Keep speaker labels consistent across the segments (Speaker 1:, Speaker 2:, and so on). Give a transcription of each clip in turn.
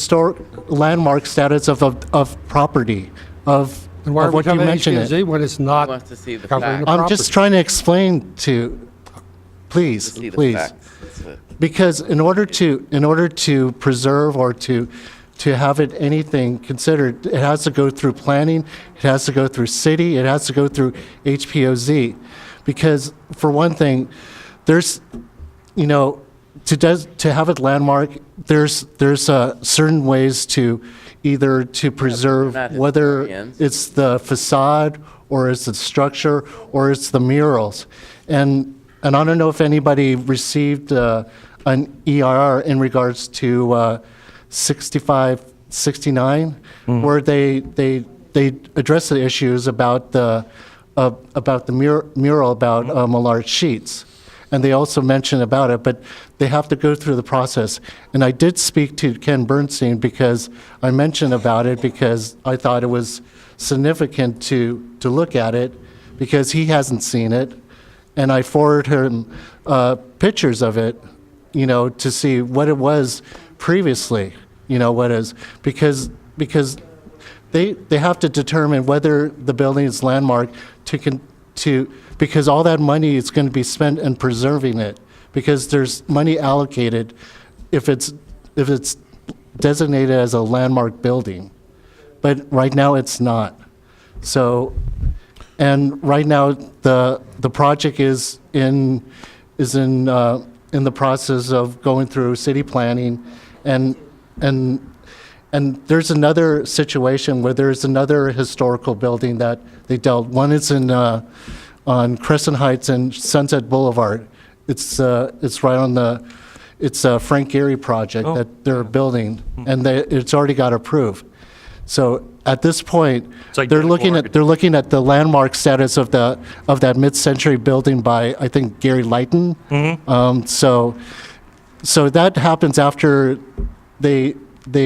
Speaker 1: historic landmark status of property, of
Speaker 2: And why are we
Speaker 1: what you
Speaker 2: coming to
Speaker 1: mentioned it.
Speaker 2: HPZ when it's not
Speaker 3: wants to see the
Speaker 2: covering the
Speaker 3: facts.
Speaker 1: I'm
Speaker 2: property?
Speaker 1: just trying to explain please,
Speaker 3: See the
Speaker 1: please.
Speaker 3: facts. That's it.
Speaker 1: Because in order to preserve or to have it anything considered, it has to go through planning, it has to go through city, it has to go through HPOZ. Because for one thing, there's, to have it landmark, there's certain ways to either to preserve,
Speaker 3: not
Speaker 1: whether
Speaker 3: historians.
Speaker 1: it's the facade or it's the structure or it's the murals. And I don't know if anybody received an EIR in regards to 6569, where they address the issues about the mural about Millard Sheets, and they also mention about it, but they have to go through the process. And I did speak to Ken Bernstein because I mentioned about it because I thought it was significant to look at it because he hasn't seen it, and I forwarded him pictures of it, to see what it was previously, what is, because they have to determine whether the building is landmark because all that money is going to be spent in preserving it, because there's money allocated if it's designated as a landmark building, but right now it's not. So, and right now the project is in the process of going through city planning, and there's another situation where there's another historical building that they dealt. One is on Crescent Heights and Sunset Boulevard. It's right on it's a Frank Gehry project that they're building, and it's already got approved. So at this point,
Speaker 4: like
Speaker 1: they're looking at the landmark status of that mid-century building by, I think, Gary Lighton. So that happens after they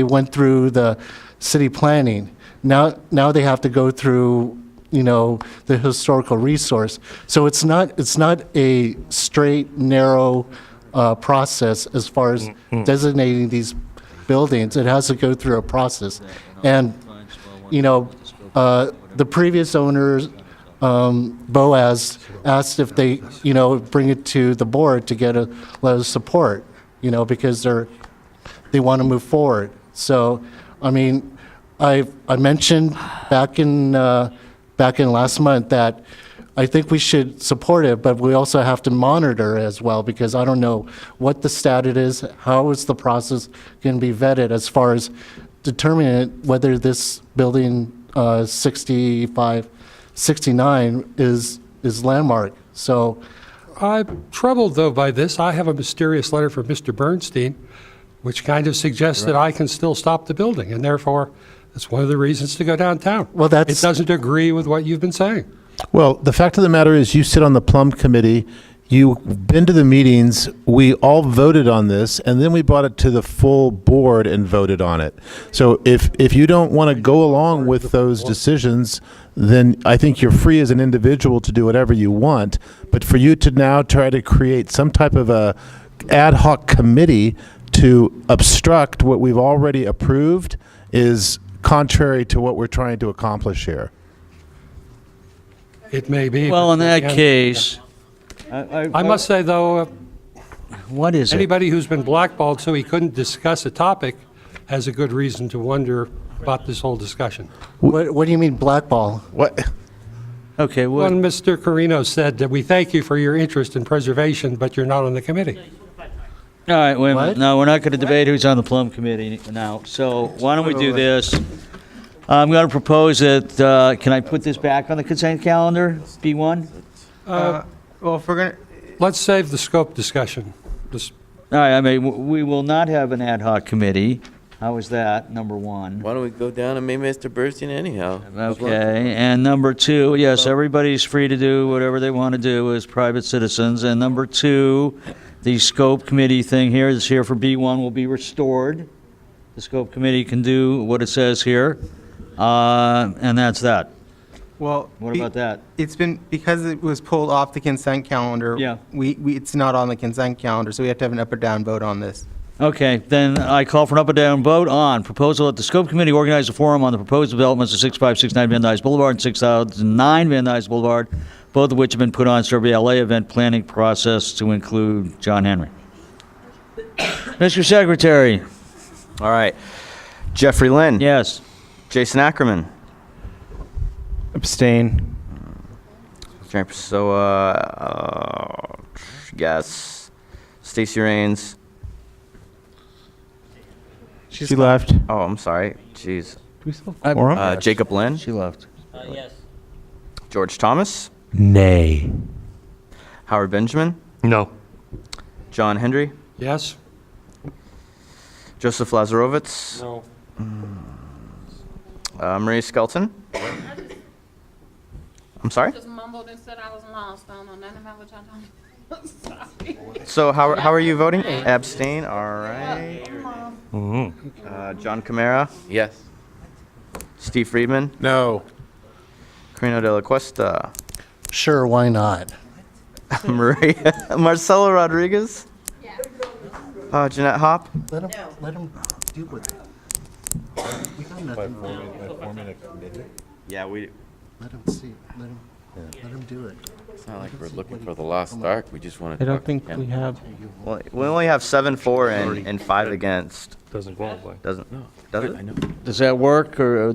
Speaker 1: went through the city planning. Now they have to go through the historical resource. So it's not a straight, narrow process as far as designating these buildings. It has to go through a process. And the previous owners, Boaz, asked if they bring it to the board to get a letter of support, because they want to move forward. So, I mean, I mentioned back in last month that I think we should support it, but we also have to monitor as well, because I don't know what the status is, how is the process going to be vetted as far as determining whether this building 6569 is landmark. So
Speaker 2: I'm troubled, though, by this. I have a mysterious letter from Mr. Bernstein, which kind of suggests that I can still stop the building, and therefore, that's one of the reasons to go downtown.
Speaker 1: Well,
Speaker 2: it doesn't agree with what you've been saying.
Speaker 5: Well, the fact of the matter is you sit on the Plum Committee, you've been to the meetings, we all voted on this, and then we brought it to the full board and voted on it. So if you don't want to go along with those decisions, then I think you're free as an individual to do whatever you want. But for you to now try to create some type of a ad hoc committee to obstruct what we've already approved is contrary to what we're trying to accomplish here.
Speaker 2: It may be.
Speaker 6: Well,
Speaker 2: but
Speaker 6: in that
Speaker 2: again,
Speaker 6: case,
Speaker 2: I must say, though,
Speaker 6: what is it?
Speaker 2: anybody who's been blackballed so he couldn't discuss a topic has a good reason to wonder about this whole discussion.
Speaker 1: what do you mean blackball?
Speaker 5: What?
Speaker 6: Okay,
Speaker 2: When
Speaker 6: well,
Speaker 2: Mr. Carino said that we thank you for your interest in preservation, but you're not on the committee.
Speaker 6: all right, wait a
Speaker 1: What?
Speaker 6: minute. No, we're not going to debate who's on the Plum Committee now. So why don't we do this? I'm going to propose that, can I put this back on the consent calendar, B1?
Speaker 7: Well, if we're gonna,
Speaker 2: Let's save the scope discussion. This-
Speaker 6: All right, I mean, we will not have an ad hoc committee. How is that, number one?
Speaker 3: Why don't we go down and meet Mr. Bernstein anyhow?
Speaker 6: Okay, and number two, yes, everybody's free to do whatever they want to do as private citizens. And number two, the scope committee thing here is here for B1 will be restored. The scope committee can do what it says here, and that's that.
Speaker 7: well.
Speaker 6: What about that?
Speaker 7: It's been, because it was pulled off the consent calendar.
Speaker 6: Yeah.
Speaker 7: It's not on the consent calendar, so we have to have an up or down vote on this.
Speaker 6: Okay, then I call for an up or down vote on proposal that the scope committee organize a forum on the proposed developments of 6569 Van Nuys Boulevard and 6009 Van Nuys Boulevard, both of which have been put on Survey LA event planning process to include John Henry. Mr. Secretary,
Speaker 4: All right. Jeffrey Lynn.
Speaker 6: yes.
Speaker 4: Jason Ackerman.
Speaker 7: Abstain.
Speaker 4: Jerry Pessoa. Yes. Stacy Rains.
Speaker 7: She left.
Speaker 4: Oh, I'm sorry. Jeez.
Speaker 7: Do we still have quorum?
Speaker 4: Jacob Lynn.
Speaker 6: She left.
Speaker 4: George Thomas.
Speaker 8: Nay.
Speaker 4: Howard Benjamin.
Speaker 8: No.
Speaker 4: John Hendry.
Speaker 2: Yes?
Speaker 4: Joseph Lazarovitz.
Speaker 2: No.
Speaker 4: Marie Skelton. I'm sorry?
Speaker 9: Just mumbled and said I was lost. I don't know nothing about what y'all talking about. Sorry.
Speaker 4: So how are you voting? Abstain. All right. John Camara.
Speaker 3: Yes.
Speaker 4: Steve Friedman.
Speaker 5: No.
Speaker 4: Carino de la Cuesta.
Speaker 1: Sure, why not?
Speaker 4: Maria. Marcelo Rodriguez. Jeanette Hopp.
Speaker 1: Let him deal with it. We got nothing.
Speaker 4: Yeah, we.
Speaker 1: Let him see, let him do it.
Speaker 3: It's not like we're looking for the lost ark. We just want
Speaker 7: I
Speaker 3: to
Speaker 7: don't
Speaker 3: talk
Speaker 7: think
Speaker 3: to
Speaker 7: we
Speaker 3: Ken.
Speaker 7: have.
Speaker 4: Well, we only have 7-4 and 5 against.
Speaker 8: Doesn't qualify.
Speaker 4: Doesn't.
Speaker 3: No,
Speaker 4: Does
Speaker 3: I
Speaker 4: it?
Speaker 3: know.
Speaker 6: Does that work, or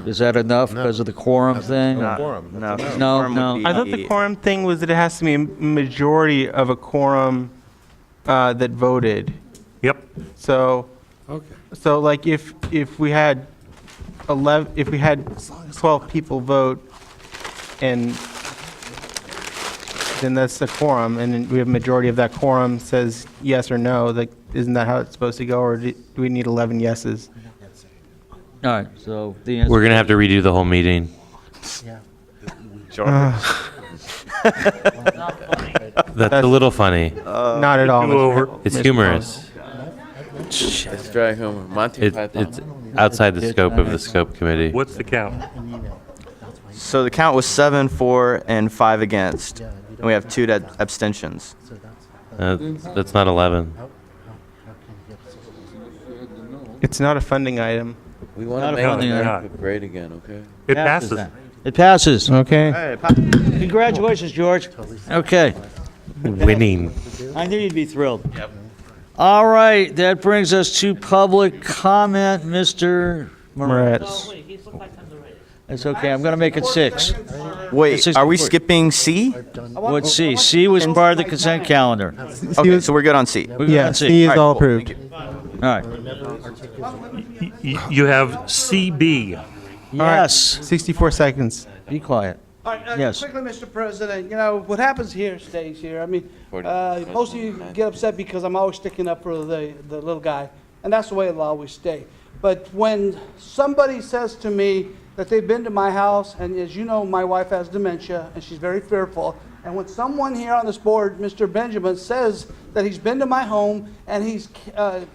Speaker 6: is that enough because of the quorum thing?
Speaker 4: No.
Speaker 5: Quorum.
Speaker 4: No.
Speaker 6: No,
Speaker 4: quorum would
Speaker 6: no.
Speaker 4: be-
Speaker 7: I thought the quorum thing was that it has to be a majority of a quorum that voted.
Speaker 8: Yep.
Speaker 7: So,
Speaker 2: Okay.
Speaker 7: like if we had 12 people vote, and then that's the quorum, and then we have majority of that quorum says yes or no. Like, isn't that how it's supposed to go, or do we need 11 yeses?
Speaker 6: All right, so the answer.
Speaker 8: We're going to have to redo the whole meeting. That's a little funny.
Speaker 7: Not at all.
Speaker 8: over.
Speaker 7: Mr.
Speaker 8: It's humorous.
Speaker 3: It's dry humor. Monty Python.
Speaker 8: It's outside the scope of the scope committee.
Speaker 10: What's the count?
Speaker 4: So the count was 7-4 and 5 against, and we have 2 abstentions.
Speaker 8: That's not 11.
Speaker 7: It's not a funding item.
Speaker 3: We want
Speaker 6: Not
Speaker 3: to
Speaker 6: a
Speaker 3: make
Speaker 6: funding
Speaker 3: America great again, okay?
Speaker 10: It passes.
Speaker 6: It passes.
Speaker 7: Okay.
Speaker 6: Congratulations, George. Okay.
Speaker 8: Winning.
Speaker 6: I knew you'd be thrilled. Yep. All right, that brings us to public comment, Mr.
Speaker 7: Moretz.
Speaker 6: It's okay, I'm going to make it 6.
Speaker 4: Wait, are we
Speaker 6: 64.
Speaker 4: skipping C?
Speaker 6: What's C? C was part of the consent calendar.
Speaker 4: Okay, so we're good on C.
Speaker 6: We're good
Speaker 7: Yeah,
Speaker 6: on
Speaker 7: C is
Speaker 4: All right,
Speaker 7: all
Speaker 4: cool.
Speaker 7: approved.
Speaker 4: Thank you.
Speaker 6: All right.
Speaker 10: You have CB.
Speaker 6: Yes,
Speaker 7: 64 seconds.
Speaker 6: be quiet.
Speaker 11: All right,
Speaker 6: Yes.
Speaker 11: quickly, Mr. President, you know, what happens here stays here. I mean,
Speaker 3: 40,
Speaker 11: most of you get upset because I'm always sticking up for the little guy, and that's the way it'll always stay. But when somebody says to me that they've been to my house, and as you know, my wife has dementia, and she's very fearful, and when someone here on this board, Mr. Benjamin, says that he's been to my home, and he's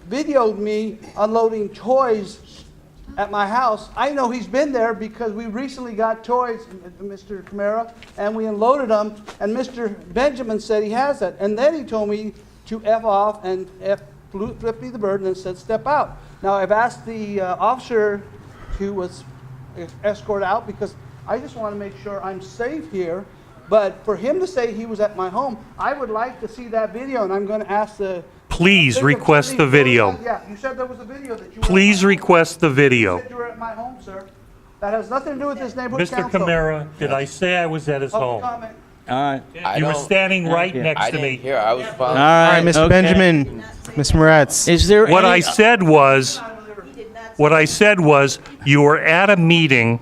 Speaker 11: videoed me unloading toys at my house, I know he's been there because we recently got toys, Mr. Camara, and we unloaded them, and Mr. Benjamin said he has that. And then he told me to F off and flip me the bird and then said step out. Now, I've asked the officer who was escorted out because I just want to make sure I'm safe here. But for him to say he was at my home, I would like to see that video, and I'm going to ask the...
Speaker 10: Please request the video.
Speaker 11: Yeah, you said there was a video that you...
Speaker 10: Please request the
Speaker 11: You
Speaker 10: video.
Speaker 11: said you were at my home, sir. That has nothing to do with this neighborhood
Speaker 10: Mr.
Speaker 11: council.
Speaker 10: Camara, did I say I was at his
Speaker 11: Public
Speaker 10: home?
Speaker 11: comment.
Speaker 6: All right.
Speaker 10: You were standing right
Speaker 6: you.
Speaker 10: next
Speaker 3: I
Speaker 10: to
Speaker 3: didn't
Speaker 10: me.
Speaker 3: hear. I was following.
Speaker 6: All
Speaker 7: All
Speaker 6: right,
Speaker 7: right, Mr.
Speaker 6: okay.
Speaker 7: Benjamin, Ms. Moretz.
Speaker 6: Is there
Speaker 10: What I
Speaker 6: any...
Speaker 10: said was, you were at a meeting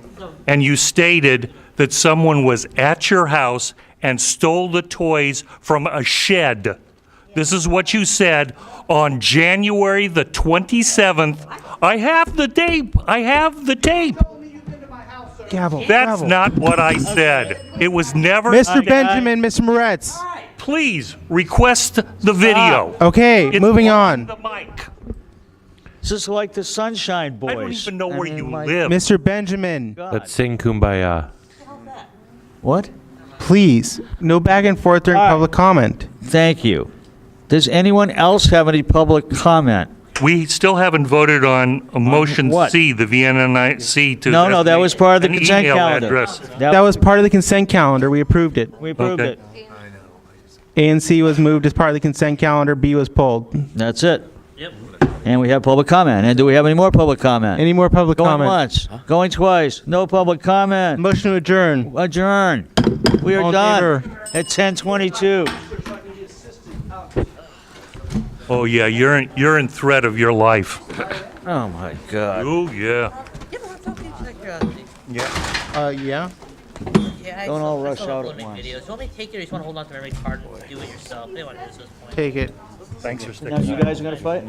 Speaker 10: and you stated that someone was at your house and stole the toys from a shed. This is what you said on January the 27th. I have the tape. I have the tape.
Speaker 7: Gavel.
Speaker 10: That's
Speaker 7: gavel.
Speaker 10: not what I said. It was never.
Speaker 7: Mr. Benjamin, Ms. Moretz.
Speaker 10: Please request the video.
Speaker 7: Okay,
Speaker 10: It's
Speaker 7: moving
Speaker 10: on
Speaker 7: on.
Speaker 10: the mic.
Speaker 6: This is like the Sunshine Boys.
Speaker 10: I don't even know where
Speaker 6: mean,
Speaker 10: you
Speaker 6: my
Speaker 10: live.
Speaker 7: Mr. Benjamin,
Speaker 6: God.
Speaker 8: Let's sing Kumbaya.
Speaker 6: What?
Speaker 7: please, no back and forth during
Speaker 6: All right.
Speaker 7: public comment.
Speaker 6: Thank you. Does anyone else have any public comment?
Speaker 10: We still haven't voted on a motion
Speaker 6: what?
Speaker 10: C, the Vnnc to.
Speaker 6: No, that was part of the
Speaker 10: an
Speaker 6: consent
Speaker 10: email
Speaker 6: calendar.
Speaker 10: address.
Speaker 7: That was part of the consent calendar. We approved it.
Speaker 6: We approved
Speaker 10: Okay.
Speaker 6: it.
Speaker 7: A and C was moved as part of the consent calendar. B was pulled.
Speaker 6: That's it. Yep. And we have public comment. And do we have any more public comment?
Speaker 7: Any more public
Speaker 6: Going
Speaker 7: comment?
Speaker 6: once, going twice, no public comment.
Speaker 7: Motion to adjourn.
Speaker 6: Adjourn. We are
Speaker 7: All in
Speaker 6: done
Speaker 7: favor?
Speaker 6: at 10:22.
Speaker 10: Oh, yeah, you're in threat of your life.
Speaker 6: Oh, my God.
Speaker 10: Oh, yeah.
Speaker 7: Yeah.
Speaker 6: Don't all rush out at
Speaker 12: Videos.
Speaker 6: once.
Speaker 12: You want me to take it or you just want to hold on to memory card and do it yourself? They want to do this at this point.
Speaker 7: Take it.
Speaker 10: Thanks for sticking
Speaker 6: Now you guys are going to fight?